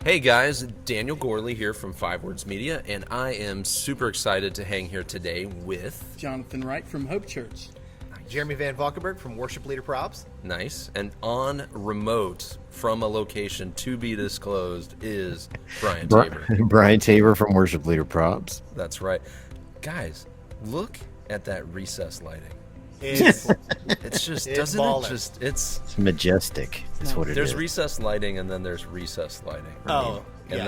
Hey guys, Daniel Gourley here from Five Words Media, and I am super excited to hang here today with Jonathan Wright from Hope Church. Jeremy Van Valkenburg from Worship Leader Props. Nice. And on remote from a location to be disclosed is Brian Tabor. Brian Tabor from Worship Leader Props. That's right. Guys, look at that recess lighting. It's just, it's doesn't baller. it just, it's Majestic. That's what it is. there's recess lighting and then there's recess lighting. Oh, And yeah.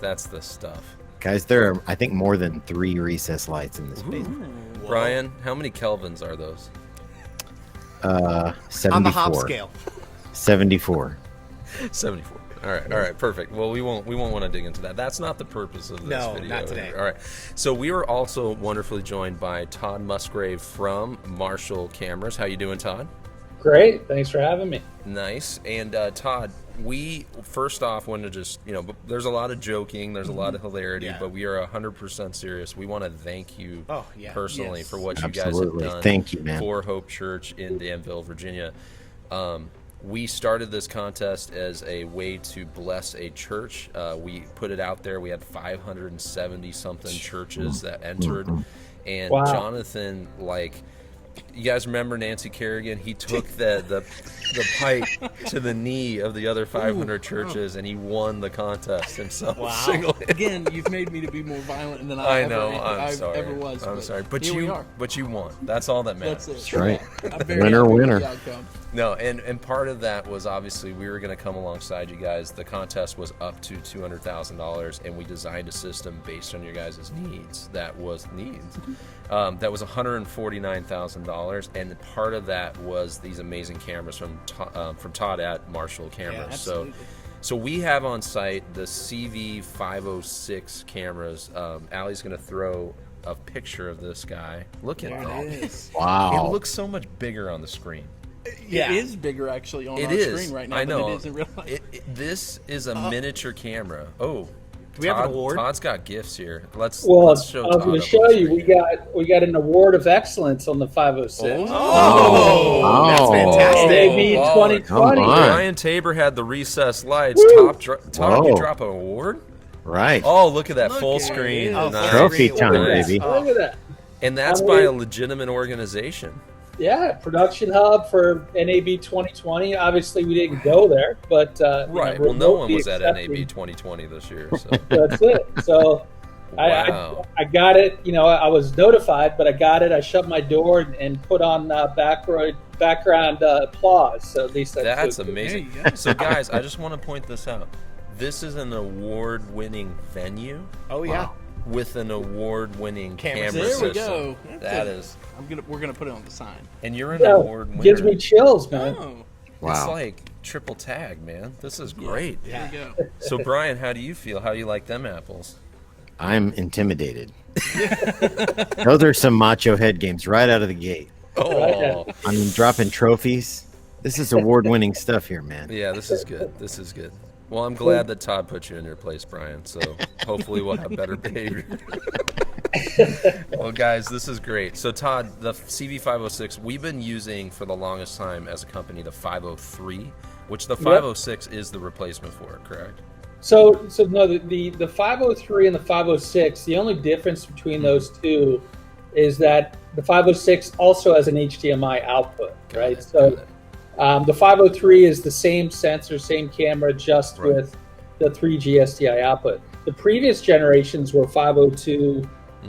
that's the stuff. Guys, there are, I think, more than 3 recess lights in this basement. Brian, how many kelvins are those? 74. On the Hobbs scale. 74. 74. All right, perfect. Well, we won't want to dig into that. That's not the purpose of this No, video. not today. All right. So we were also wonderfully joined by Tod Musgrave from Marshall Cameras. How you doing, Todd? Great. Thanks for having me. Nice. And Todd, we first off want to just, there's a lot of joking, there's a lot of hilarity, Yeah. but we are 100% serious. We want to thank you Oh, yeah. personally Yes. for what Absolutely. you guys have done. Thank you, man. For Hope Church in Danville, Virginia. We started this contest as a way to bless a church. We put it out there. We had 570 something churches that entered, and Wow. Jonathan, you guys remember Nancy Kerrigan? He took the pipe to the knee of the other 500 churches, and he won the contest himself. Wow. Single-handed. Again, you've made me to be more violent than I I know. ever, I'm I've sorry. ever was. I'm sorry, but here we are. you won. That's all that matters. That's it. That's right. I'm very Winner, happy with winner. the outcome. No, and part of that was obviously we were going to come alongside you guys. The contest was up to $200,000, and we designed a system based on your guys' needs. That was $149,000, and part of that was these amazing cameras from Todd at Marshall Cameras. absolutely. So we have on site the CV506 cameras. Allie's going to throw a picture of this guy. Look at There that. it is. Wow. It looks so much bigger on the screen. Yeah. It is bigger actually on It our is. screen right now I know. than it is in real life. This is a miniature camera. Oh, Do we have an award? Todd's got gifts here. Let's Well, show I was Todd going up to show on the you. screen. We got an award of excellence on the 506. Oh, that's Oh. fantastic. NAB Oh, 2020. come on. Brian Tabor had the recessed lights. Woo. Todd, you Whoa. drop an award? Right. Oh, look at that Look full at screen. it. Oh, Nice. Trophy Nice. time, Nice. baby. Look at that. And that's by a legitimate organization. Yeah, production hub for NAB 2020. Obviously, we didn't go there, but Right. Well, no one was at NAB 2020 this year. So. That's it. So Wow. I got it. I was notified, but I got it. I shut my door and put on background applause. So at least That's good. amazing. There you go. So, guys, I just want to point this out. This is an award-winning venue Oh, yeah. with an award-winning Camera camera system. There system. we go. That is, We're gonna put it on the sign. and you're an Yeah, award winner. Gives me chills, man. Oh, It's Wow. like triple tag, man. This is great. there we go. So, Brian, how do you feel? How do you like them apples? I'm intimidated. Those are some macho head games right out of the gate. Oh, I mean, dropping trophies. This is award-winning stuff here, man. yeah, this is good. This is good. Well, I'm glad that Todd put you in your place, Brian. So hopefully we'll have better behavior. Well, guys, this is great. So, Todd, the CV506, we've been using for the longest time as a company the 503, which the 506 is the replacement for it, correct? So no, the 503 and the 506. The only difference between those two is that the 506 also has an HDMI output, right? Got So it. the 503 is the same sensor, same camera, just Right. with the 3G SDI output. The previous generations were 502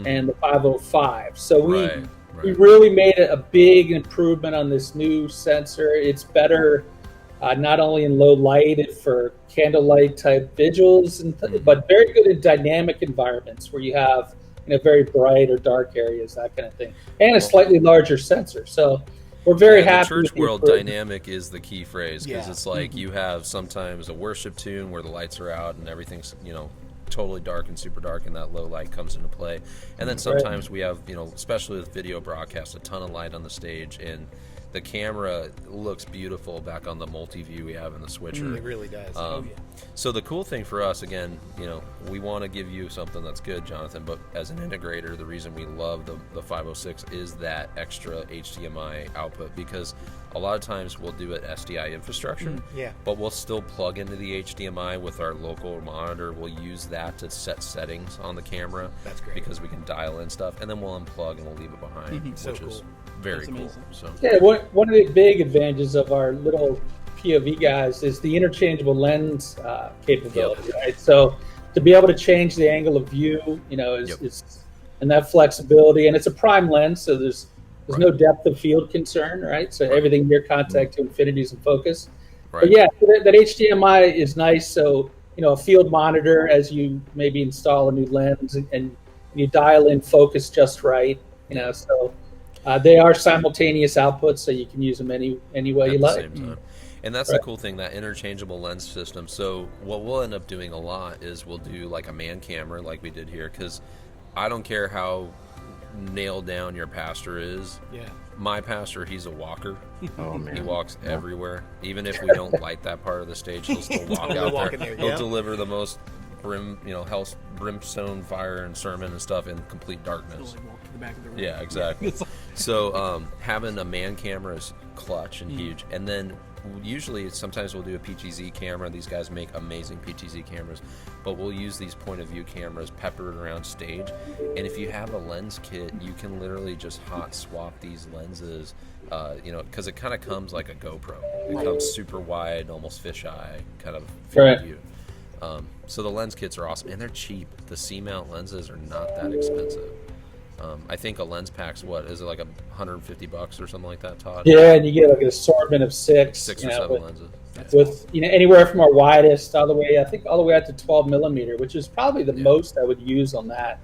and the 505. So we Right, we right. really made a big improvement on this new sensor. It's better not only in low light for candlelight type vigils, but very good in dynamic environments where you have very bright or dark areas, that kind of thing, and a slightly larger sensor. So we're very Yeah, happy. the church with the world improvement. dynamic is the key phrase because Yeah. it's like you have sometimes a worship tune where the lights are out and everything's totally dark and super dark, and that low light comes into play. And then sometimes we have especially with video broadcast, a ton of light on the stage, and the camera looks beautiful back on the multi-view we have in the switcher. It really does. So the cool thing for us, again, we want to give you something that's good, Jonathan, but as an integrator, the reason we love the 506 is that extra HDMI output, because a lot of times we'll do it SDI infrastructure, but we'll still plug into the HDMI with our local monitor. We'll use that to set settings on the camera. That's great. Because we can dial in stuff, and then we'll unplug and we'll leave it behind, which is very cool. So yeah, one of the big advantages of our little POV guys is the interchangeable lens capability, right? So to be able to change the angle of view, is and that flexibility, and it's a prime lens, so there's no depth of field concern, right? So everything near contact to infinity is in focus. Right. But yeah, that HDMI is nice. So a field monitor, as you maybe install a new lens and you dial in focus just right, so they are simultaneous outputs, so you can use them any way you like. At the same time. And that's the cool thing, that interchangeable lens system. So what we'll end up doing a lot is we'll do like a man camera like we did here, because I don't care how nailed down your pastor is. Yeah. My pastor, he's a walker. Oh man, he walks everywhere. Even if we don't like that part of the stage, he'll still walk out there. He'll deliver the most hell's brimstone fire and sermon and stuff in complete darkness. Walk to the back of the room. Yeah, exactly. So having a man camera is clutch and huge. And then usually sometimes we'll do a PTZ camera. These guys make amazing PTZ cameras, but we'll use these point of view cameras peppered around stage. And if you have a lens kit, you can literally just hot swap these lenses, because it kind of comes like a GoPro. It comes super wide, almost fisheye kind of field of view. So the lens kits are awesome, and they're cheap. The C-mount lenses are not that expensive. I think a lens pack's is it like $150 or something like that, Todd? Yeah, and you get like an assortment of six or seven lenses. With anywhere from our widest all the way out to 12 millimeter, which is probably the most I would use on that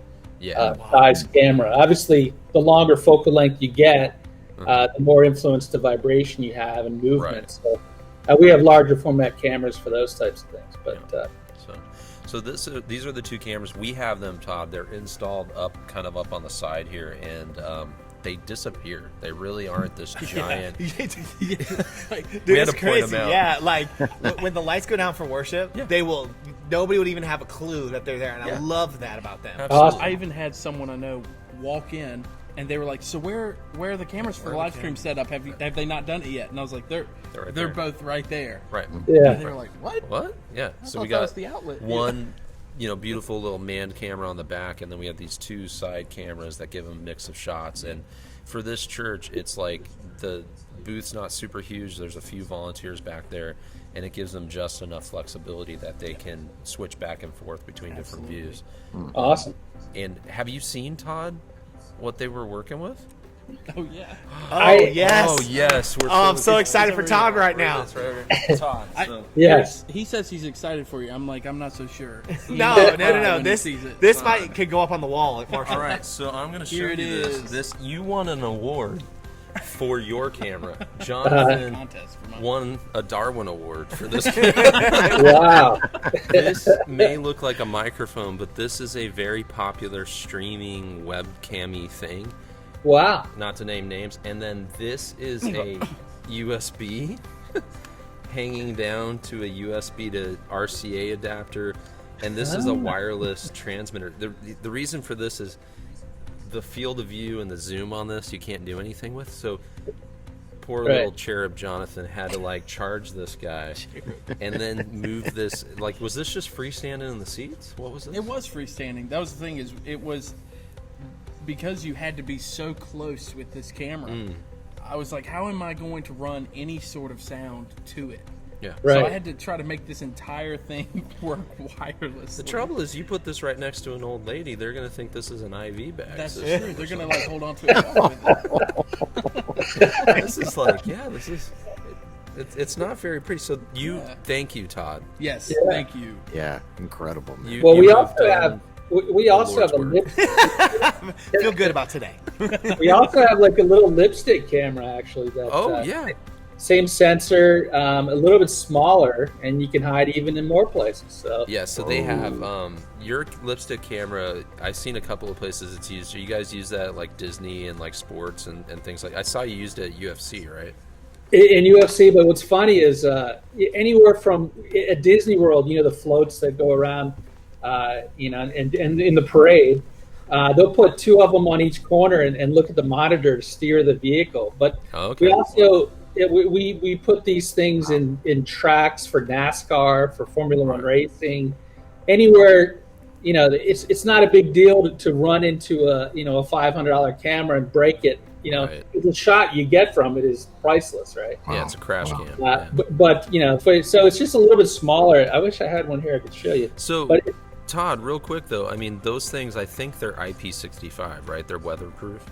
size camera. Obviously, the longer focal length you get, the more influence to vibration you have and movement. Right. So we have larger format cameras for those types of things, but. So these are the two cameras. We have them, Todd. They're installed kind of up on the side here, and they disappear. They really aren't this giant. Dude, we had it's to point crazy. them out. Yeah, like when the lights go down for worship, nobody would even have a clue that they're there, and I love that about them. Absolutely. I even had someone I know walk in, and they were like, "So where are the cameras for the live stream setup? Have they not done it yet?" And I was like, "They're both right there." Right. Yeah. And they were like, "What? What? Yeah. So we that was got the outlet." one, beautiful little manned camera on the back, and then we have these two side cameras that give them a mix of shots. And for this church, it's like the booth's not super huge. There's a few volunteers back there, and it gives them just enough flexibility that they can switch back and forth between different views. Awesome. And have you seen, Todd, what they were working with? Oh yeah. Yes. Oh yes. I'm so excited for Todd right now. Todd. Yes. He says he's excited for you. I'm like, I'm not so sure. No. When he sees it. This could go up on the wall at Marshall. All right, so I'm going to show Here you it this. is. This you won an award for your camera. Jonathan Contest for my won a Darwin Award for this. Wow. This may look like a microphone, but this is a very popular streaming webcam-y thing. Wow. Not to name names. And then this is a USB hanging down to a USB to RCA adapter, and this is a wireless transmitter. The reason for this is the field of view and the zoom on this you can't do anything with. So poor little cherub Jonathan had to charge this guy and then move this. Was this just freestanding in the seats? What was this? It was freestanding. That was the thing, is it was because you had to be so close with this camera. I was like, how am I going to run any sort of sound to it? Yeah. So I had to try to make this entire thing work wirelessly. The trouble is, you put this right next to an old lady, they're going to think this is an IV bag. That's system. true. They're going to hold on to it. This is this is. It's not very pretty. So thank you, Todd. Yes, Yeah. thank you. Yeah, incredible, man. We also have a Lord's Feel good about today. we also have a little lipstick camera actually that Oh yeah. Same sensor, a little bit smaller, and you can hide even in more places. So Yeah, so they have your lipstick camera. I've seen a couple of places it's used. Do you guys use that at, like Disney and like sports and things like? I saw you used it at UFC, right? in UFC, but what's funny is anywhere from at Disney World, the floats that go around, and in the parade, they'll put two of them on each corner and look at the monitor to steer the vehicle. But we also we put these things in tracks for NASCAR, for Formula One racing, anywhere. It's not a big deal to run into a $500 camera and break it. The shot you get from it is priceless, right? Yeah, it's a crash cam. But so it's just a little bit smaller. I wish I had one here I could show you. So, Todd, real quick though, I mean, those things, I think they're IP65, right? They're weatherproof.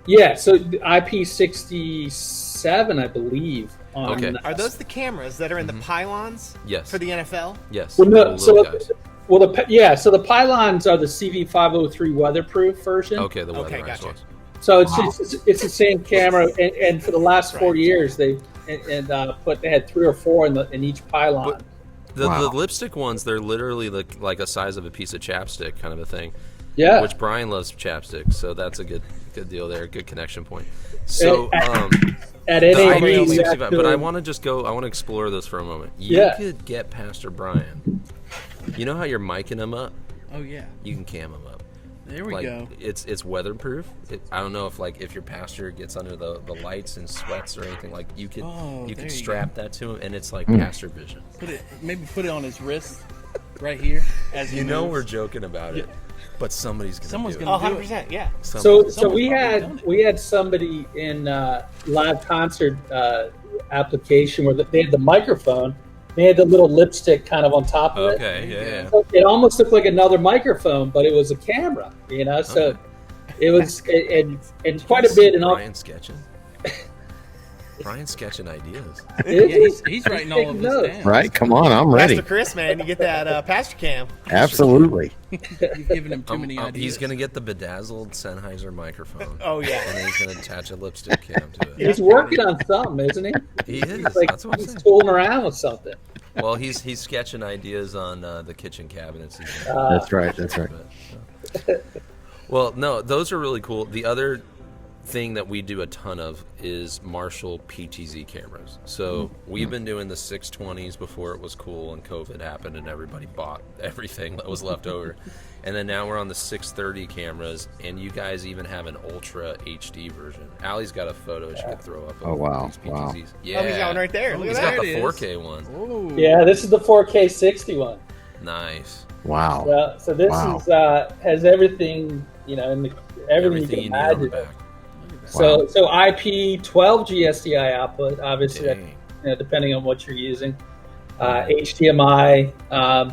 Yeah, so IP67, I believe. Okay. Are those the cameras that are in the pylons? Yes. For the NFL? Yes. Well, no, so the pylons are the CV503 weatherproof version. Okay, the weather gotcha. ones. So it's the same camera, and for the last 4 years they had 3 or 4 in each pylon. The lipstick ones, they're literally like a size of a piece of chapstick, kind of a thing. Yeah. Which Brian loves chapstick, so that's a good deal there, good connection point. So at NAB, but I want to explore this for a moment. You could get Pastor Brian. You know how you're micing him up? Oh yeah. You can cam him up. There we go. It's weatherproof. I don't know if your pastor gets under the lights and sweats or anything, like you could strap that to him, and it's like pastor vision. Put it on his wrist, right here. As he moves. We're joking about it, but someone's gonna do it. 100%, yeah. So we had somebody in live concert application where they had the microphone. They had the little lipstick kind of on top of it. Okay, yeah. So it almost looked like another microphone, but it was a camera, So it was, and quite a bit. Brian's sketching. Brian's sketching ideas. He's writing all of this down. Right? Come on, I'm ready. Pastor Chris, man, you get that pastor cam. Absolutely. You've given him too many ideas. He's gonna get the bedazzled Sennheiser microphone. Oh yeah. And then he's gonna attach a lipstick cam to it. He's working on something, isn't he? He is. That's what I'm He's saying. tooling around with something. Well, he's sketching ideas on the kitchen cabinets. That's right. Well, no, those are really cool. The other thing that we do a ton of is Marshall PTZ cameras. So we've been doing the 620s before it was cool and COVID happened and everybody bought everything that was left over. And then now we're on the 630 cameras, and you guys even have an Ultra HD version. Allie's got a photo she could throw up. Oh, wow. These PTZs. Wow. Yeah. Oh, he's got one right there. Look He's at got that. the 4K one. Ooh. Yeah, this is the 4K 60 one. Nice. Wow. Yeah, so this is has everything, in the everything you can you need on the imagine. back. So IP 12 GSDI output, obviously, Dang. depending on what you're using. HDMI. I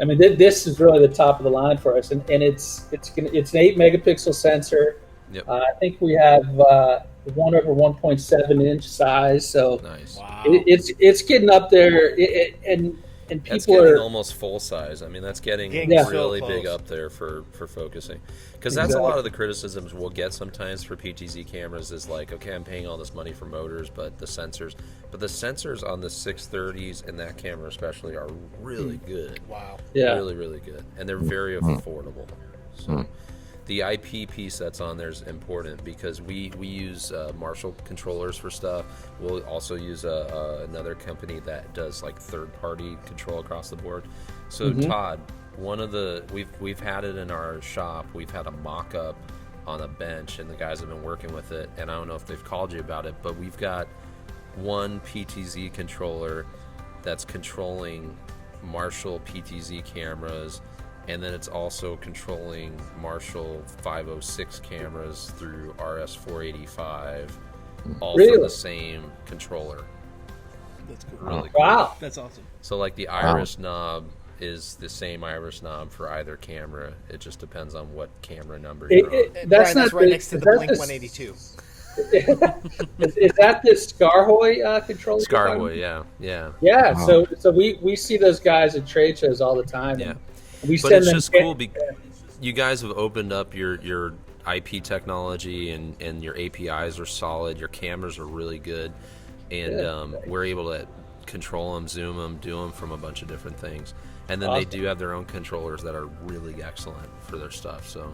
mean, this is really the top of the line for us, and it's an 8 megapixel sensor. Yep. I think we have 1/1.7 inch size, so Nice. Wow. it's getting up there, and That's people getting are almost full size. I mean, that's getting Yeah. really So big close. up there for focusing. Because that's a lot of the criticisms we'll get sometimes for PTZ cameras is like, okay, I'm paying all this money for motors, but the sensors on the 630s and that camera especially are really good. Wow. yeah. Really, really good. And they're very affordable. So the IP piece that's on there is important because we use Marshall controllers for stuff. We'll also use another company that does like third-party control across the board. So Todd, one of the we've had it in our shop. We've had a mock-up on a bench, and the guys have been working with it. And I don't know if they've called you about it, but we've got one PTZ controller that's controlling Marshall PTZ cameras. And then it's also controlling Marshall 506 cameras through RS485, all Really? from the same controller. That's cool. Really cool. Wow. That's awesome. So like the iris knob is the same iris knob for either camera. It just depends on what camera number you're on. That's Brian, not right the- next to the that's Blink the- 182. is that the Scarhoy controller? Scarwood, yeah. Yeah, Wow. so we see those guys at trade shows all the time. Yeah. and we But send it's them just cool because you guys have opened up your IP technology and your APIs are solid. Your cameras are really good. and we're able to control them, zoom them, do them from a bunch of different things. And then they do have their own controllers that are really excellent for their stuff. So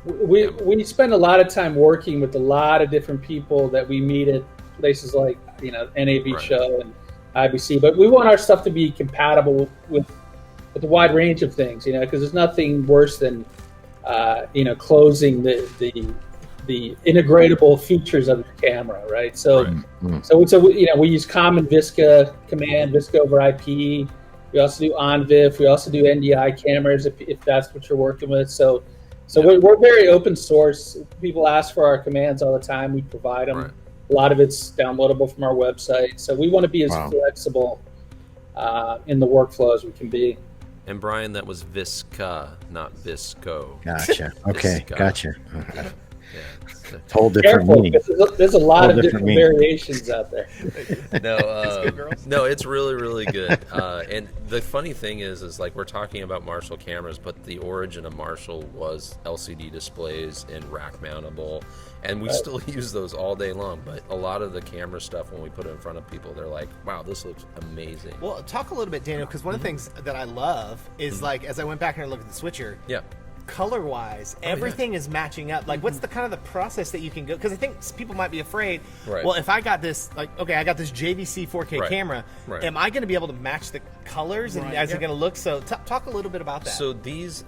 we spend a lot of time working with a lot of different people that we meet at places like NAB show and IBC, but we want our stuff to be compatible with a wide range of things, because there's nothing worse than closing the integratable features of your camera, right? So we use common Visca command, Visca over IP. We also do OnVIF. We also do NDI cameras if that's what you're working with. So we're very open source. People ask for our commands all the time. We provide them. Right. A lot of it's downloadable from our website. So we want to be as flexible in the workflow as we can be. And Brian, that was Visca, not Visco. Gotcha. Okay, Visca. Gotcha. Yeah. Whole different meaning. There's a lot of different variations out there. No, it's really, really good. And the funny thing is like we're talking about Marshall cameras, but the origin of Marshall was LCD displays and rack mountable, and we still use those all day long. But a lot of the camera stuff, when we put it in front of people, they're like, "Wow, this looks amazing." Well, talk a little bit, Daniel, because one of the things that I love is like as I went back and I looked at the switcher. Yeah. Color-wise, everything is matching up. Like, what's the kind of the process that you can go? Because I think people might be afraid. Right. Well, if I got this, I got this JVC 4K camera. Right. Am I going to be able to match the colors and as it's going to look? So, talk a little bit about that. So these,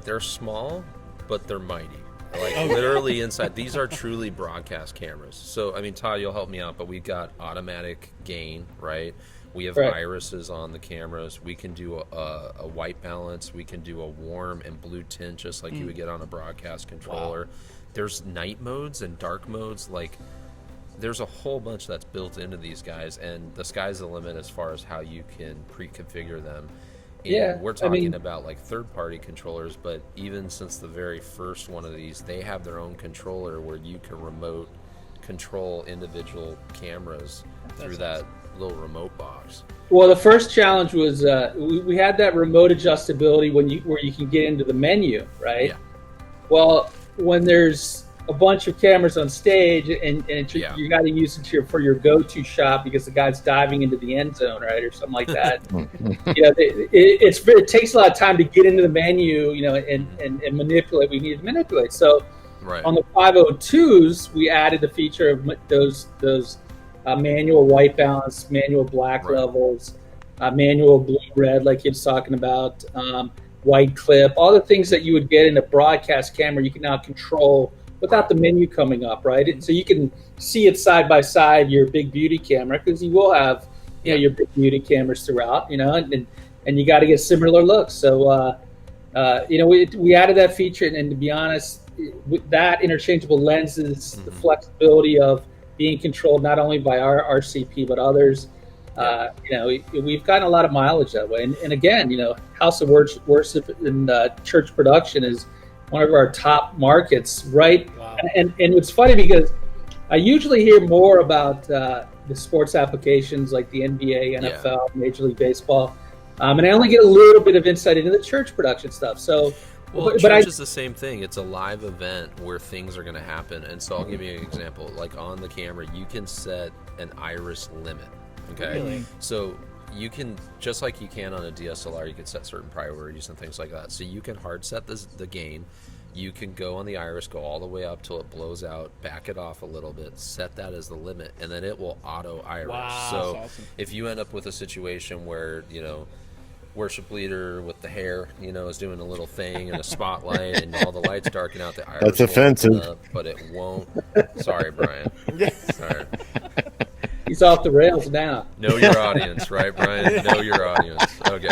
they're small, but they're mighty. Like literally inside, these are truly broadcast cameras. So, Todd, you'll help me out, but we've got automatic gain, right? We have irises on the cameras. We can do a white balance. We can do a warm and blue tint, just like you would get on a broadcast controller. Wow. There's night modes and dark modes. Like, there's a whole bunch that's built into these guys, and the sky's the limit as far as how you can pre-configure them. And we're talking about like third-party controllers, but even since the very first one of these, they have their own controller where you can remote control individual cameras through that little remote box. Well, the first challenge was we had that remote adjustability where you can get into the menu, right? Yeah. Well, when there's a bunch of cameras on stage and you got to use it for your go-to shot because the guy's diving into the end zone, right, or something like that. It takes a lot of time to get into the menu, and manipulate. We need to manipulate. So on the 502s, we added the feature of those manual white balance, manual black levels, manual blue-red, like you was talking about, white clip, all the things that you would get in a broadcast camera, you can now control without the menu coming up, right? So you can see it side by side, your big beauty camera, because you will have your big beauty cameras throughout, and you got to get similar looks. So, we added that feature, and to be honest, with that interchangeable lenses, the flexibility of being controlled not only by our RCP but others, we've gotten a lot of mileage that way. And again, House of Worship and church production is one of our top markets, right? Wow. And it's funny because I usually hear more about the sports applications like the NBA, NFL, Major League Baseball, and I only get a little bit of insight into the church production stuff. So. Well, church is the same thing. It's a live event where things are going to happen. And so I'll give you an example. Like on the camera, you can set an iris limit. Okay. Really? So you can, just like you can on a DSLR, you can set certain priorities and things like that. So you can hard set the gain. You can go on the iris, go all the way up till it blows out, back it off a little bit, set that as the limit, and then it will auto iris. Wow. So that's awesome. If you end up with a situation where, worship leader with the hair, is doing a little thing in a spotlight and all the lights darken out, the iris. That's offensive. But it won't. Sorry, Brian. Sorry. He's off the rails now. Know your audience, right, Brian? Know your audience. Okay.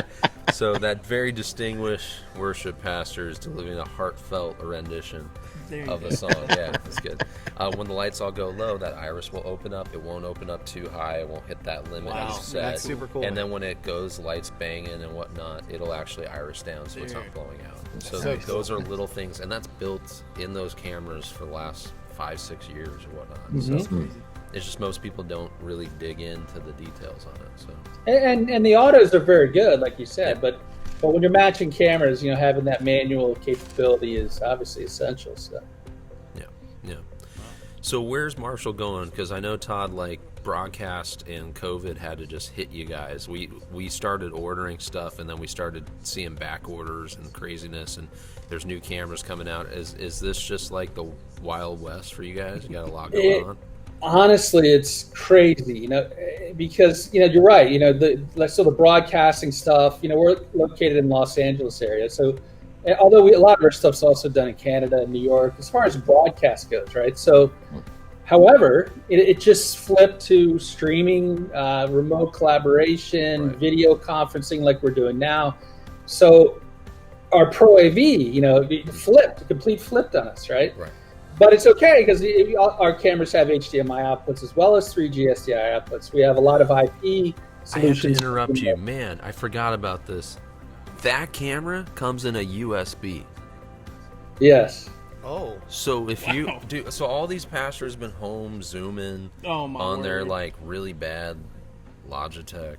So that very distinguished worship pastor is delivering a heartfelt rendition of a song. Yeah, that's good. When the lights all go low, that iris will open up. It won't open up too high. It won't hit that limit you set. That's super cool. And then when it goes, lights banging and whatnot, it'll actually iris down so it's not blowing out. So those are little things, and that's built in those cameras for the last 5-6 years or whatnot. Mm-hmm. So it's just most people don't really dig into the details on it. So and the autos are very good, like you said, but when you're matching cameras, having that manual capability is obviously essential. So yeah. So where's Marshall going? Because I know Todd, broadcast and COVID had to just hit you guys, we started ordering stuff, and then we started seeing back orders and craziness, and there's new cameras coming out. Is this just like the Wild West for you guys? You got a lot going on? Honestly, it's crazy, because, you're right. The broadcasting stuff, we're located in Los Angeles area. So although a lot of our stuff's also done in Canada and New York, as far as broadcast goes, right? So, however, it just flipped to streaming, remote collaboration, video conferencing like we're doing now. So our Pro AV, complete flipped on us, right? Right. But it's okay because our cameras have HDMI outputs as well as 3G SDI outputs. We have a lot of IP solutions. I have to interrupt you. Man, I forgot about this. That camera comes in a USB. Yes. Oh. So if you do, so all these pastors been home zooming on their like really bad Logitech,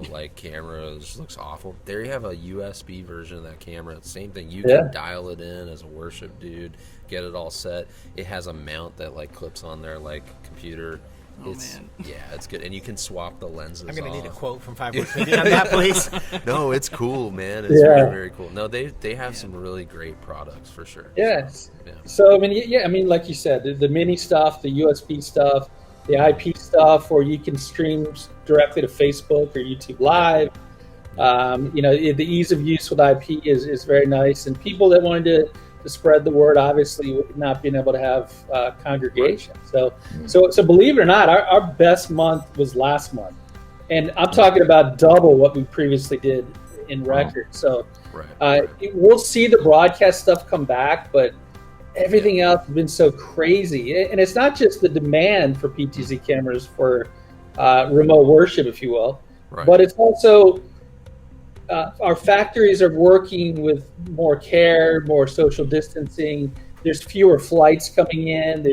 like cameras, looks awful. There you have a USB version of that camera. Same thing. You can dial it in as a worship dude, get it all set. It has a mount that like clips on their like computer. Man. Yeah, it's good, and you can swap the lenses. I'm gonna need a quote from 550 on that, please. No, it's cool, man. It's very, very cool. No, they have some really great products for sure. Yes. Yeah. So like you said, the mini stuff, the USB stuff, the IP stuff, or you can stream directly to Facebook or YouTube Live. The ease of use with IP is very nice, and people that wanted to spread the word, obviously not being able to have congregation. So believe it or not, our best month was last month, and I'm talking about double what we previously did in record. So we'll see the broadcast stuff come back, but everything else has been so crazy, and it's not just the demand for PTZ cameras for remote worship, if you will, but it's also our factories are working with more care, more social distancing. There's fewer flights coming in.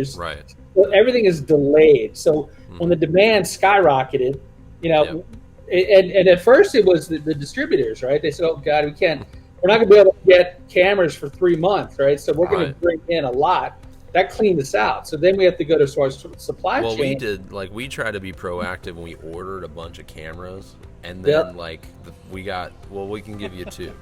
Everything is delayed. So when the demand skyrocketed, and at first it was the distributors, right? They said, "Oh God, we're not going to be able to get cameras for 3 months, right? So we're going to bring in a lot." That cleaned us out. So then we have to go to our supply chain. Well, we tried to be proactive, and we ordered a bunch of cameras, and then we can give you 2.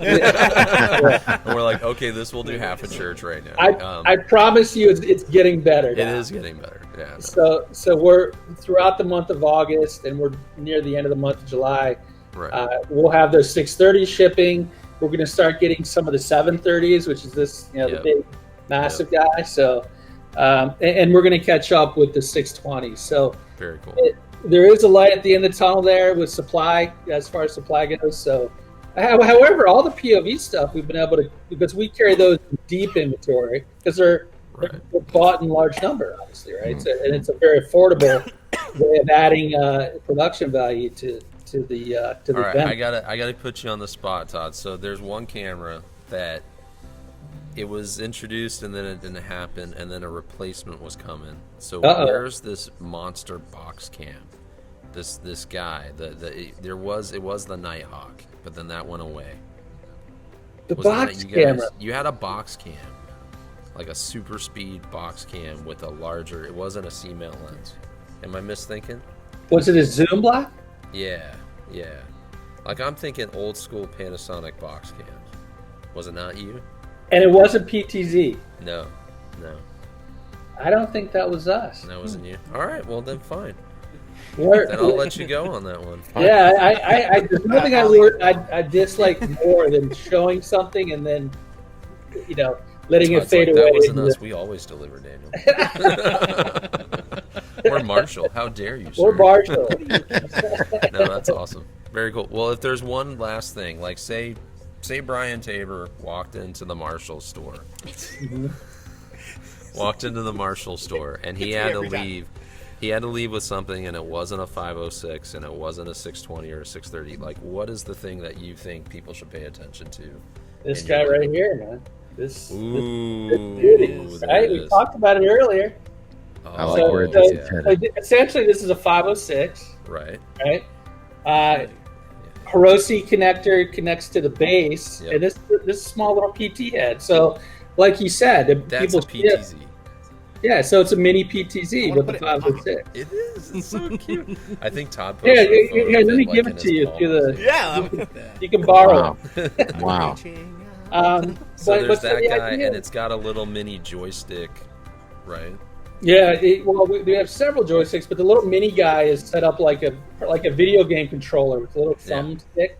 And we're like, okay, this will do half a church right now. I promise you, it's getting better now. It is getting better. Yeah. So we're throughout the month of August, and we're near the end of the month of July. Right. We'll have those 630 shipping. We're going to start getting some of the 730s, which is this, the big, massive guy. So, and we're going to catch up with the 620s. So very cool. There is a light at the end of the tunnel there with supply, as far as supply goes. So, however, all the POV stuff we've been able to, because we carry those in deep inventory because they're bought in large number, obviously, right? So, and it's a very affordable way of adding production value to the all right, event. I gotta put you on the spot, Todd. So there's one camera that it was introduced and then it didn't happen, and then a replacement was coming. So where's this monster box cam? This guy, it was the Nighthawk, but then that went away. The box camera. You had a box cam, like a super speed box cam with a larger. It wasn't a C-mount lens. Am I misthinking? Was it a zoom block? Yeah. Like I'm thinking old school Panasonic box cams. Was it not you? And it wasn't PTZ. No. I don't think that was us. That wasn't you. All right, well then fine. Then I'll let you go on that one. Yeah, there's nothing I dislike more than showing something and then, letting it fade away. That wasn't us. We always deliver, Daniel. Or Marshall. How dare you, sir? Or Marshall. No, that's awesome. Very cool. Well, if there's one last thing, like say Brian Tabor walked into the Marshall store. And he had to leave. He had to leave with something, and it wasn't a 506, and it wasn't a 620 or a 630. Like, what is the thing that you think people should pay attention to? This guy right here, man. This beauty. Right? We talked about it earlier. I like where this is headed. Essentially, this is a 506. Right. Hiroshi connector connects to the base, and this small little PT head. So, like you said, that's a PTZ. Yeah, so it's a mini PTZ with the 506. It is. It's so cute. I think Todd posted Yeah, a photo yeah, of let me like, give in it his to you. palm. To the, Yeah. you can borrow it. Wow. So there's that the guy, idea- and it's got a little mini joystick, right? Yeah, well, we have several joysticks, but the little mini guy is set up like a video game controller with a little thumbstick,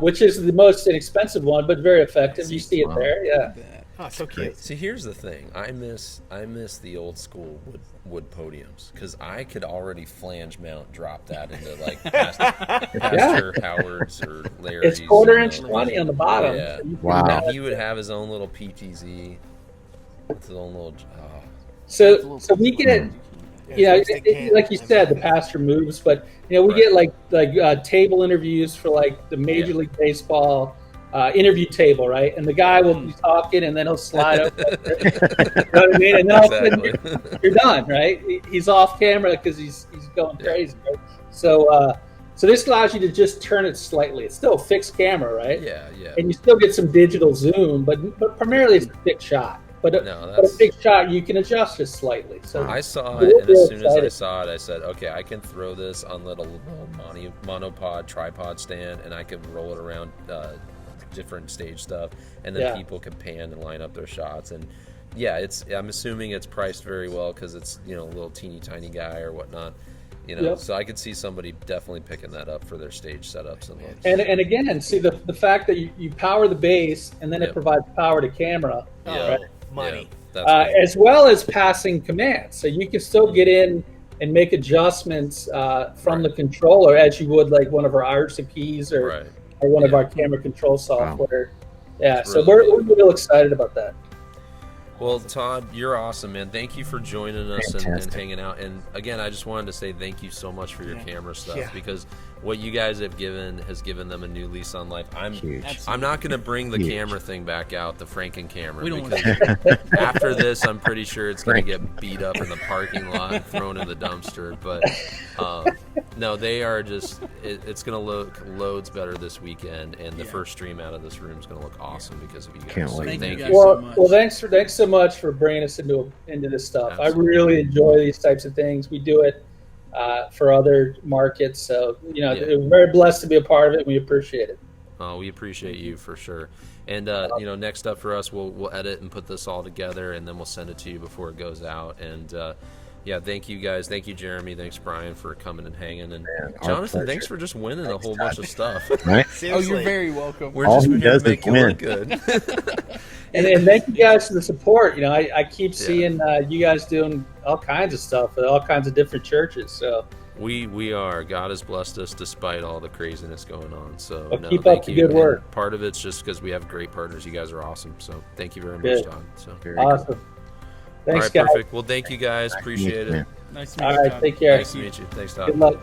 which is the most inexpensive one, but very effective. You see it there, yeah. Oh, so cute. See, here's the thing. I miss the old school wood podiums because I could already flange mount drop that into like Pastor Howard's or Larry's. It's quarter-inch 20 on the bottom. Yeah. So Wow. He would have his own little PTZ. His own little. So we get, like you said, the pastor moves, but we get like table interviews for like the Major League Baseball interview table, right? And the guy will be talking, and then he'll slide up. You know what I mean? And then all of a sudden you're done, right? He's off camera because he's going crazy, right? So this allows you to just turn it slightly. It's still a fixed camera, right? Yeah. And you still get some digital zoom, but primarily it's a fixed shot. But a big shot, you can adjust it slightly. So I saw it, and as soon as I saw it, I said, okay, I can throw this on little monopod tripod stand, and I can roll it around different stage stuff, and then people can pan and line up their shots. And I'm assuming it's priced very well because it's a little teeny tiny guy or whatnot. So I could see somebody definitely picking that up for their stage setups and looks. And again, see the fact that you power the base and then it provides power to camera. Right? Money. As well as passing commands. So you can still get in and make adjustments from the controller as you would like one of our RCPs or one of our camera control software. Yeah, it's so really we're real excited about that. Well, Todd, you're awesome, man. Thank you for joining us and hanging out. And again, I just wanted to say thank you so much for your camera stuff because what you guys have given has given them a new lease on life. I'm not going to bring the camera thing back out, the Franken camera, because after this, I'm pretty sure it's going to get beat up in the parking lot and thrown in the dumpster. But no, they are just. It's going to look loads better this weekend, and the first stream out of this room is going to look awesome because of you guys. Can't wait. Thank you guys so much. Well, thanks so much for bringing us into this stuff. Absolutely. I really enjoy these types of things. We do it for other markets, so we're very blessed to be a part of it. We appreciate it. Oh, we appreciate you for sure. And next up for us, we'll edit and put this all together, and then we'll send it to you before it goes out. And thank you guys. Thank you, Jeremy. Thanks, Brian, for coming and hanging. And Jonathan, thanks for just winning a whole bunch of stuff. Right? Oh, you're very welcome. We're All just he here does to make is you win. look good. And thank you guys for the support. I keep seeing you guys doing all kinds of stuff at all kinds of different churches. So we are. God has blessed us despite all the craziness going on. So keep up the good work. And part of it's just because we have great partners. You guys are awesome. So thank you very much, Todd. So awesome. Thanks, all right, guys. perfect. Well, thank you guys. Appreciate it. Nice to meet All you. right, Todd. take care. Nice to meet you. Thanks, Todd. Good luck.